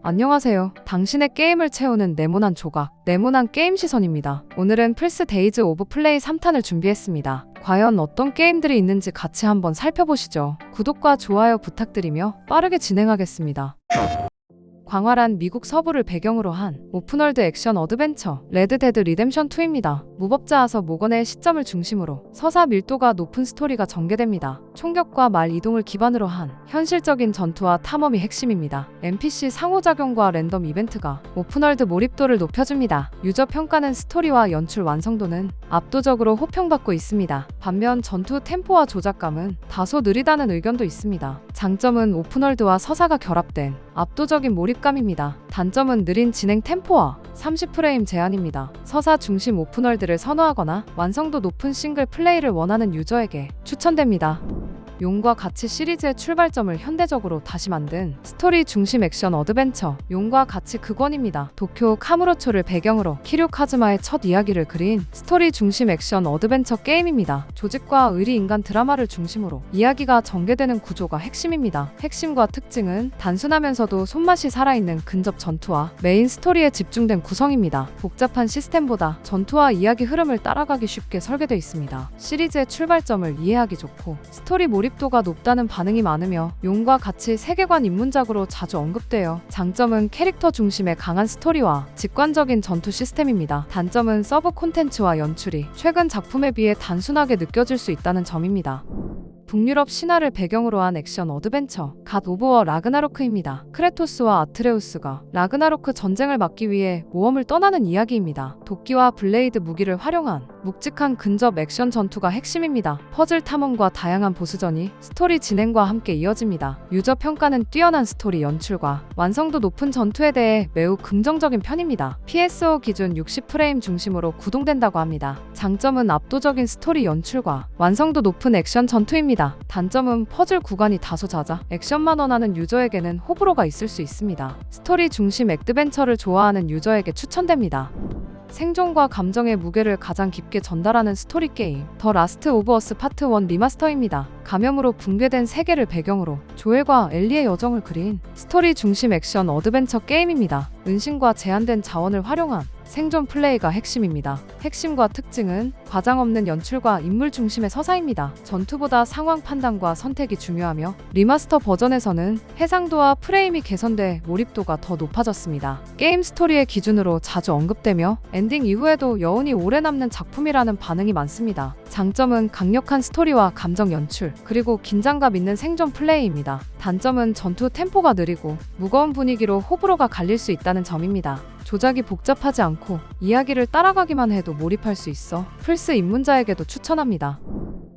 안녕하세요. 당신의 게임을 채우는 네모난 조각, 네모난 게임 시선입니다. 오늘은 플스 데이즈 오브 플레이 3탄을 준비했습니다. 과연 어떤 게임들이 있는지 같이 한번 살펴보시죠. 구독과 좋아요 부탁드리며 빠르게 진행하겠습니다. 광활한 미국 서부를 배경으로 한 오픈월드 액션 어드벤처 레드데드 리뎀션 2입니다. 무법자아서 모건의 시점을 중심으로 서사 밀도가 높은 스토리가 전개됩니다. 총격과 말 이동을 기반으로 한 현실적인 전투와 탐험이 핵심입니다. NPC 상호작용과 랜덤 이벤트가 오픈월드 몰입도를 높여줍니다. 유저 평가는 스토리와 연출 완성도는 압도적으로 호평받고 있습니다. 반면 전투 템포와 조작감은 다소 느리다는 의견도 있습니다. 장점은 오픈월드와 서사가 결합된 압도적인 몰입감입니다. 단점은 느린 진행 템포와 30프레임 제한입니다. 서사 중심 오픈월드를 선호하거나 완성도 높은 싱글 플레이를 원하는 유저에게 추천됩니다. 용과 가치 시리즈의 출발점을 현대적으로 다시 만든 스토리 중심 액션 어드벤처 용과 가치 극원입니다. 도쿄 카무로초를 배경으로 키류 카즈마의 첫 이야기를 그린 스토리 중심 액션 어드벤처 게임입니다. 조직과 의리 인간 드라마를 중심으로 이야기가 전개되는 구조가 핵심입니다. 핵심과 특징은 단순하면서도 손맛이 살아있는 근접 전투와 메인 스토리에 집중된 구성입니다. 복잡한 시스템보다 전투와 이야기 흐름을 따라가기 쉽게 설계되어 있습니다. 시리즈의 출발점을 이해하기 좋고 스토리 몰입도가 높다는 반응이 많으며 용과 같이 세계관 입문작으로 자주 언급돼요. 장점은 캐릭터 중심의 강한 스토리와 직관적인 전투 시스템입니다. 단점은 서브 콘텐츠와 연출이 최근 작품에 비해 단순하게 느껴질 수 있다는 점입니다. 북유럽 신화를 배경으로 한 액션 어드벤처 갓 오브 워 라그나로크입니다. 크레토스와 아트레우스가 라그나로크 전쟁을 막기 위해 모험을 떠나는 이야기입니다. 도끼와 블레이드 무기를 활용한 묵직한 근접 액션 전투가 핵심입니다. 퍼즐 탐험과 다양한 보스전이 스토리 진행과 함께 이어집니다. 유저 평가는 뛰어난 스토리 연출과 완성도 높은 전투에 대해 매우 긍정적인 편입니다. PSO 기준 60프레임 중심으로 구동된다고 합니다. 장점은 압도적인 스토리 연출과 완성도 높은 액션 전투입니다. 단점은 퍼즐 구간이 다소 잦아 액션만 원하는 유저에게는 호불호가 있을 수 있습니다. 스토리 중심 액드벤처를 좋아하는 유저에게 추천됩니다. 생존과 감정의 무게를 가장 깊게 전달하는 스토리 게임 더 라스트 오브 어스 파트 1 리마스터입니다. 감염으로 붕괴된 세계를 배경으로 조엘과 엘리의 여정을 그린 스토리 중심 액션 어드벤처 게임입니다. 은신과 제한된 자원을 활용한 생존 플레이가 핵심입니다. 핵심과 특징은 과장 없는 연출과 인물 중심의 서사입니다. 전투보다 상황 판단과 선택이 중요하며 리마스터 버전에서는 해상도와 프레임이 개선돼 몰입도가 더 높아졌습니다. 게임 스토리의 기준으로 자주 언급되며 엔딩 이후에도 여운이 오래 남는 작품이라는 반응이 많습니다. 장점은 강력한 스토리와 감정 연출, 그리고 긴장감 있는 생존 플레이입니다. 단점은 전투 템포가 느리고 무거운 분위기로 호불호가 갈릴 수 있다는 점입니다. 조작이 복잡하지 않고 이야기를 따라가기만 해도 몰입할 수 있어 플스 입문자에게도 추천합니다.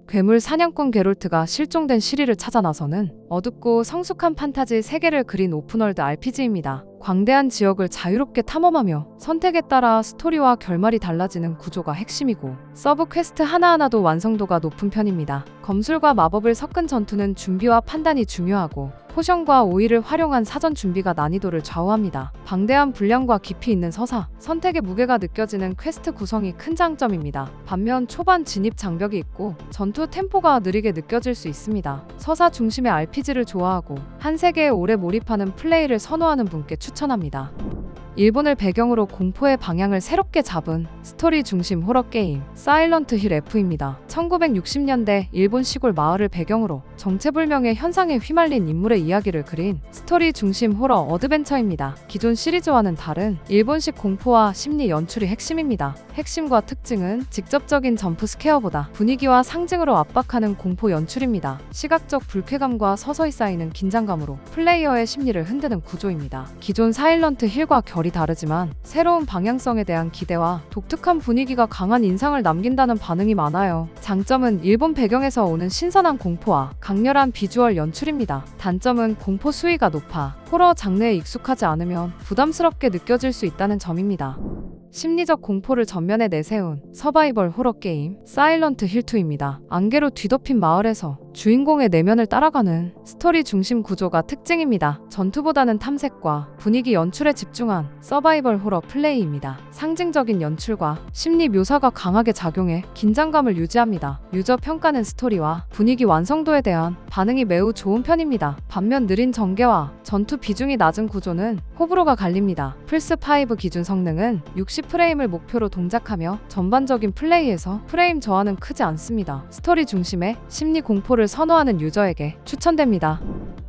괴물 사냥꾼 게롤트가 실종된 시리를 찾아 나서는 어둡고 성숙한 판타지 세계를 그린 오픈월드 RPG입니다. 광대한 지역을 자유롭게 탐험하며 선택에 따라 스토리와 결말이 달라지는 구조가 핵심이고 서브 퀘스트 하나하나도 완성도가 높은 편입니다. 검술과 마법을 섞은 전투는 준비와 판단이 중요하고 포션과 오일을 활용한 사전 준비가 난이도를 좌우합니다. 방대한 분량과 깊이 있는 서사, 선택의 무게가 느껴지는 퀘스트 구성이 큰 장점입니다. 반면 초반 진입 장벽이 있고 전투 템포가 느리게 느껴질 수 있습니다. 서사 중심의 RPG를 좋아하고 한 세계에 오래 몰입하는 플레이를 선호하는 분께 추천합니다. 일본을 배경으로 공포의 방향을 새롭게 잡은 스토리 중심 호러 게임 사일런트 힐 F입니다. 1960년대 일본 시골 마을을 배경으로 정체불명의 현상에 휘말린 인물의 이야기를 그린 스토리 중심 호러 어드벤처입니다. 기존 시리즈와는 다른 일본식 공포와 심리 연출이 핵심입니다. 핵심과 특징은 직접적인 점프 스케어보다 분위기와 상징으로 압박하는 공포 연출입니다. 시각적 불쾌감과 서서히 쌓이는 긴장감으로 플레이어의 심리를 흔드는 구조입니다. 기존 사일런트 힐과 결이 다르지만 새로운 방향성에 대한 기대와 독특한 분위기가 강한 인상을 남긴다는 반응이 많아요. 장점은 일본 배경에서 오는 신선한 공포와 강렬한 비주얼 연출입니다. 단점은 공포 수위가 높아 호러 장르에 익숙하지 않으면 부담스럽게 느껴질 수 있다는 점입니다. 심리적 공포를 전면에 내세운 서바이벌 호러 게임 사일런트 힐2입니다. 안개로 뒤덮인 마을에서 주인공의 내면을 따라가는 스토리 중심 구조가 특징입니다. 전투보다는 탐색과 분위기 연출에 집중한 서바이벌 호러 플레이입니다. 상징적인 연출과 심리 묘사가 강하게 작용해 긴장감을 유지합니다. 유저 평가는 스토리와 분위기 완성도에 대한 반응이 매우 좋은 편입니다. 반면 느린 전개와 전투 비중이 낮은 구조는 호불호가 갈립니다. 플스5 기준 성능은 60프레임을 목표로 동작하며 전반적인 플레이에서 프레임 저하는 크지 않습니다. 스토리 중심의 심리 공포를 선호하는 유저에게 추천됩니다.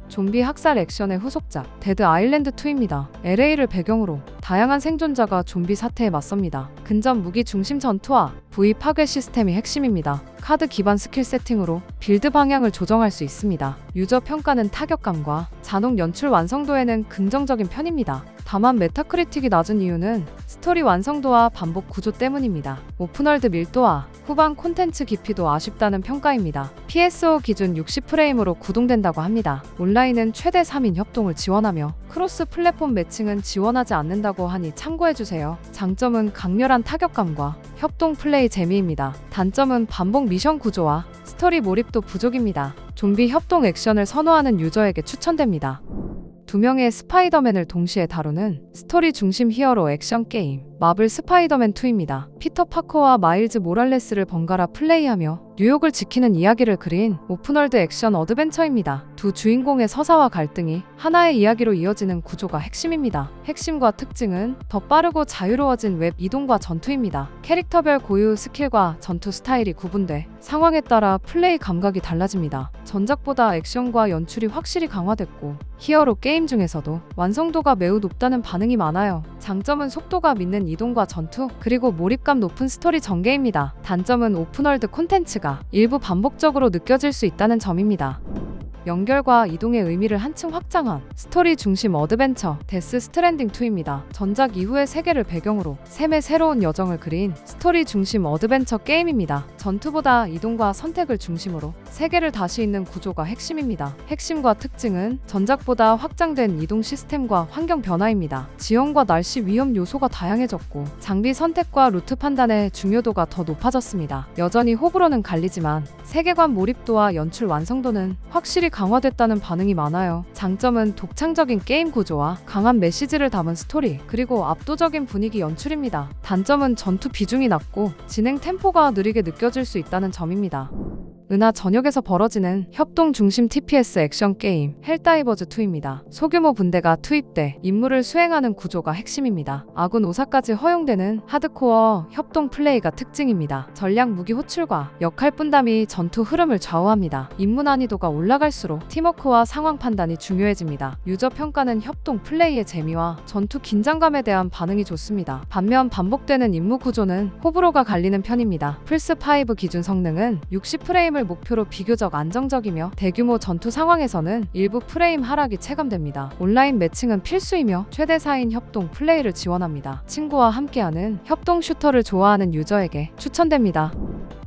좀비 학살 액션의 후속작 데드 아일랜드 2입니다. LA를 배경으로 다양한 생존자가 좀비 사태에 맞섭니다. 근접 무기 중심 전투와 V 파괴 시스템이 핵심입니다. 카드 기반 스킬 세팅으로 빌드 방향을 조정할 수 있습니다. 유저 평가는 타격감과 잔혹 연출 완성도에는 긍정적인 편입니다. 다만 메타크리틱이 낮은 이유는 스토리 완성도와 반복 구조 때문입니다. 오픈월드 밀도와 후반 콘텐츠 깊이도 아쉽다는 평가입니다. PSO 기준 60프레임으로 구동된다고 합니다. 온라인은 최대 3인 협동을 지원하며 크로스 플랫폼 매칭은 지원하지 않는다고 하니 참고해주세요. 장점은 강렬한 타격감과 협동 플레이 재미입니다. 단점은 반복 미션 구조와 스토리 몰입도 부족입니다. 좀비 협동 액션을 선호하는 유저에게 추천됩니다. 두 명의 스파이더맨을 동시에 다루는 스토리 중심 히어로 액션 게임 마블 스파이더맨 2입니다. 피터 파커와 마일즈 모랄레스를 번갈아 플레이하며 뉴욕을 지키는 이야기를 그린 오픈월드 액션 어드벤처입니다. 두 주인공의 서사와 갈등이 하나의 이야기로 이어지는 구조가 핵심입니다. 핵심과 특징은 더 빠르고 자유로워진 웹 이동과 전투입니다. 캐릭터별 고유 스킬과 전투 스타일이 구분돼 상황에 따라 플레이 감각이 달라집니다. 전작보다 액션과 연출이 확실히 강화됐고 히어로 게임 중에서도 완성도가 매우 높다는 반응이 많아요. 장점은 속도가 믿는 이동과 전투, 그리고 몰입감 높은 스토리 전개입니다. 단점은 오픈월드 콘텐츠가 일부 반복적으로 느껴질 수 있다는 점입니다. 연결과 이동의 의미를 한층 확장한 스토리 중심 어드벤처 데스 스트랜딩 2입니다. 전작 이후의 세계를 배경으로 샘의 새로운 여정을 그린 스토리 중심 어드벤처 게임입니다. 전투보다 이동과 선택을 중심으로 세계를 다시 잇는 구조가 핵심입니다. 핵심과 특징은 전작보다 확장된 이동 시스템과 환경 변화입니다. 지형과 날씨 위험 요소가 다양해졌고 장비 선택과 루트 판단의 중요도가 더 높아졌습니다. 여전히 호불호는 갈리지만 세계관 몰입도와 연출 완성도는 확실히 강화됐다는 반응이 많아요. 장점은 독창적인 게임 구조와 강한 메시지를 담은 스토리, 그리고 압도적인 분위기 연출입니다. 단점은 전투 비중이 낮고 진행 템포가 느리게 느껴질 수 있다는 점입니다. 은하 전역에서 벌어지는 협동 중심 TPS 액션 게임 헬다이버즈 2입니다. 소규모 분대가 투입돼 임무를 수행하는 구조가 핵심입니다. 아군 오사까지 허용되는 하드코어 협동 플레이가 특징입니다. 전략 무기 호출과 역할 분담이 전투 흐름을 좌우합니다. 임무 난이도가 올라갈수록 팀워크와 상황 판단이 중요해집니다. 유저 평가는 협동 플레이의 재미와 전투 긴장감에 대한 반응이 좋습니다. 반면 반복되는 임무 구조는 호불호가 갈리는 편입니다. 플스5 기준 성능은 60프레임을 목표로 비교적 안정적이며 대규모 전투 상황에서는 일부 프레임 하락이 체감됩니다. 온라인 매칭은 필수이며 최대 4인 협동 플레이를 지원합니다. 친구와 함께하는 협동 슈터를 좋아하는 유저에게 추천됩니다.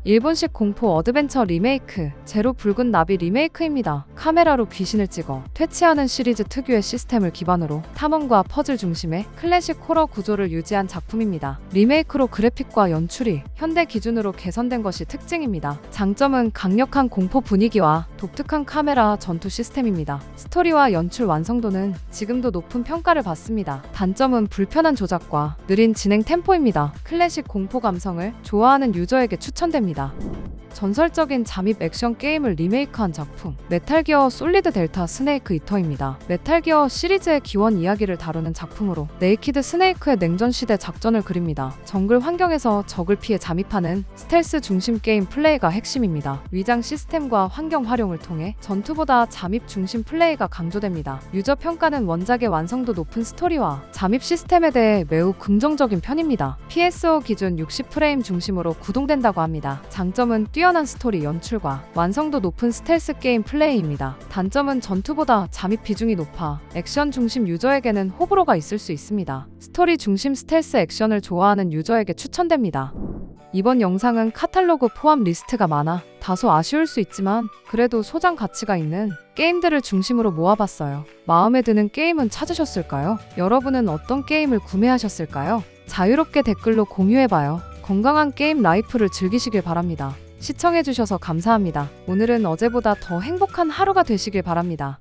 일본식 공포 어드벤처 리메이크 제로 붉은 나비 리메이크입니다. 카메라로 귀신을 찍어 퇴치하는 시리즈 특유의 시스템을 기반으로 탐험과 퍼즐 중심의 클래식 호러 구조를 유지한 작품입니다. 리메이크로 그래픽과 연출이 현대 기준으로 개선된 것이 특징입니다. 장점은 강력한 공포 분위기와 독특한 카메라 전투 시스템입니다. 스토리와 연출 완성도는 지금도 높은 평가를 받습니다. 단점은 불편한 조작과 느린 진행 템포입니다. 클래식 공포 감성을 좋아하는 유저에게 추천됩니다. 전설적인 잠입 액션 게임을 리메이크한 작품 메탈기어 솔리드 델타 스네이크 이터입니다. 메탈기어 시리즈의 기원 이야기를 다루는 작품으로 네이키드 스네이크의 냉전시대 작전을 그립니다. 정글 환경에서 적을 피해 잠입하는 스텔스 중심 게임 플레이가 핵심입니다. 위장 시스템과 환경 활용을 통해 전투보다 잠입 중심 플레이가 강조됩니다. 유저 평가는 원작의 완성도 높은 스토리와 잠입 시스템에 대해 매우 긍정적인 편입니다. PSO 기준 60프레임 중심으로 구동된다고 합니다. 장점은 뛰어난 스토리 연출과 완성도 높은 스텔스 게임 플레이입니다. 단점은 전투보다 잠입 비중이 높아 액션 중심 유저에게는 호불호가 있을 수 있습니다. 스토리 중심 스텔스 액션을 좋아하는 유저에게 추천됩니다. 이번 영상은 카탈로그 포함 리스트가 많아 다소 아쉬울 수 있지만 그래도 소장 가치가 있는 게임들을 중심으로 모아봤어요. 마음에 드는 게임은 찾으셨을까요? 여러분은 어떤 게임을 구매하셨을까요? 자유롭게 댓글로 공유해봐요. 건강한 게임 라이프를 즐기시길 바랍니다. 시청해주셔서 감사합니다. 오늘은 어제보다 더 행복한 하루가 되시길 바랍니다.